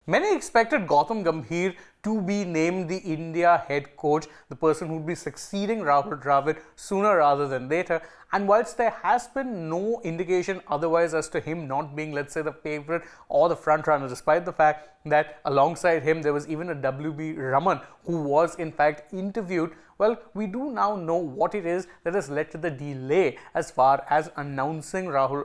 Many expected Gautam Gambhir to be named the India head coach, the person who would be succeeding Rahul Dravid sooner rather than later. And whilst there has been no indication otherwise as to him not being, let's say, the favourite or the front runner, despite the fact that alongside him there was even a WB Raman who was in fact interviewed, well, we do now know what it is that has led to the delay as far as announcing Rahul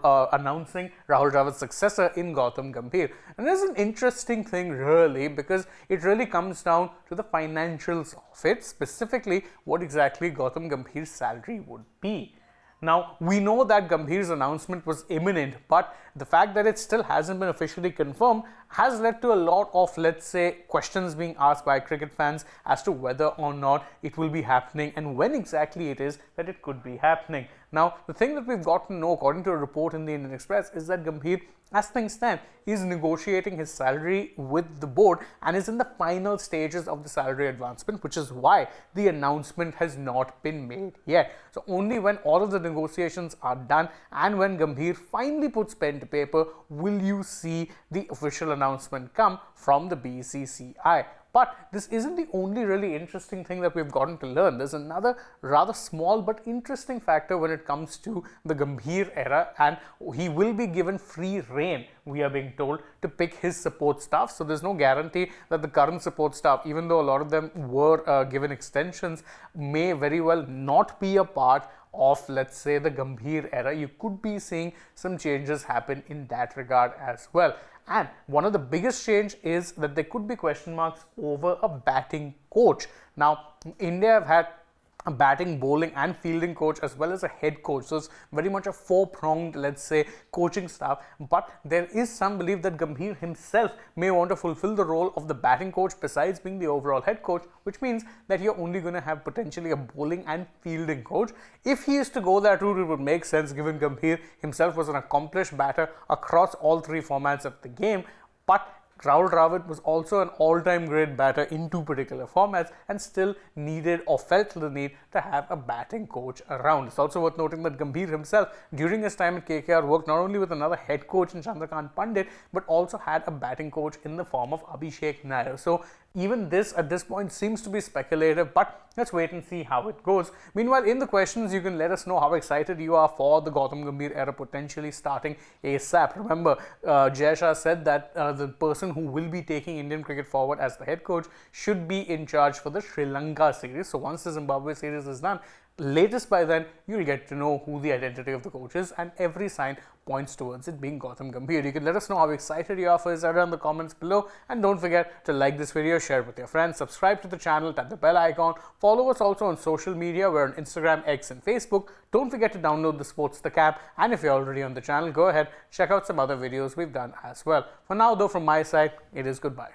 Dravid's successor in Gautam Gambhir. And this is an interesting thing really, because it really comes down to the financials of it, specifically what exactly Gautam Gambhir's salary would be. Now, we know that Gambhir's announcement was imminent, but the fact that it still hasn't been officially confirmed has led to a lot of, let's say, questions being asked by cricket fans as to whether or not it will be happening and when exactly it is that it could be happening. Now, the thing that we've got to know, according to a report in the Indian Express, is that Gambhir, as things stand, is negotiating his salary with the board and is in the final stages of the salary advancement, which is why the announcement has not been made yet. So only when all of the negotiations are done and when Gambhir finally puts pen to paper will you see the official announcement come from the BCCI. But this isn't the only really interesting thing that we've gotten to learn. There's another rather small but interesting factor when it comes to the Gambhir era, and he will be given free rein, we are being told, to pick his support staff. So there's no guarantee that the current support staff, even though a lot of them were given extensions, may very well not be a part of, let's say, the Gambhir era. You could be seeing some changes happen in that regard as well. And one of the biggest change is that there could be question marks over a batting coach. Now, India have had a batting, bowling and fielding coach as well as a head coach. So it's very much a four-pronged, let's say, coaching staff. But there is some belief that Gambhir himself may want to fulfill the role of the batting coach besides being the overall head coach, which means that you're only going to have potentially a bowling and fielding coach. If he is to go that route, it would make sense given Gambhir himself was an accomplished batter across all three formats of the game. But Rahul Dravid was also an all-time great batter in two particular formats and still needed or felt the need to have a batting coach around. It's also worth noting that Gambhir himself, during his time at KKR, worked not only with another head coach in Chandrakant Pandit, but also had a batting coach in the form of Abhishek Nair. So even this at this point seems to be speculative, but let's wait and see how it goes. Meanwhile, in the questions, you can let us know how excited you are for the Gautam Gambhir era potentially starting ASAP. Remember, Jay Shah said that the person who will be taking Indian cricket forward as the head coach should be in charge for the Sri Lanka series. So once the Zimbabwe series is done, latest by then, you'll get to know who the identity of the coach is, and every sign points towards it being Gautam Gambhir. You can let us know how excited you are for this era in the comments below, and don't forget to like this video, share it with your friends, subscribe to the channel, tap the bell icon, follow us also on social media. We're on Instagram, X and Facebook. Don't forget to download the Sports the Cap, and if you're already on the channel, go ahead, check out some other videos we've done as well. For now though, from my side, it is goodbye.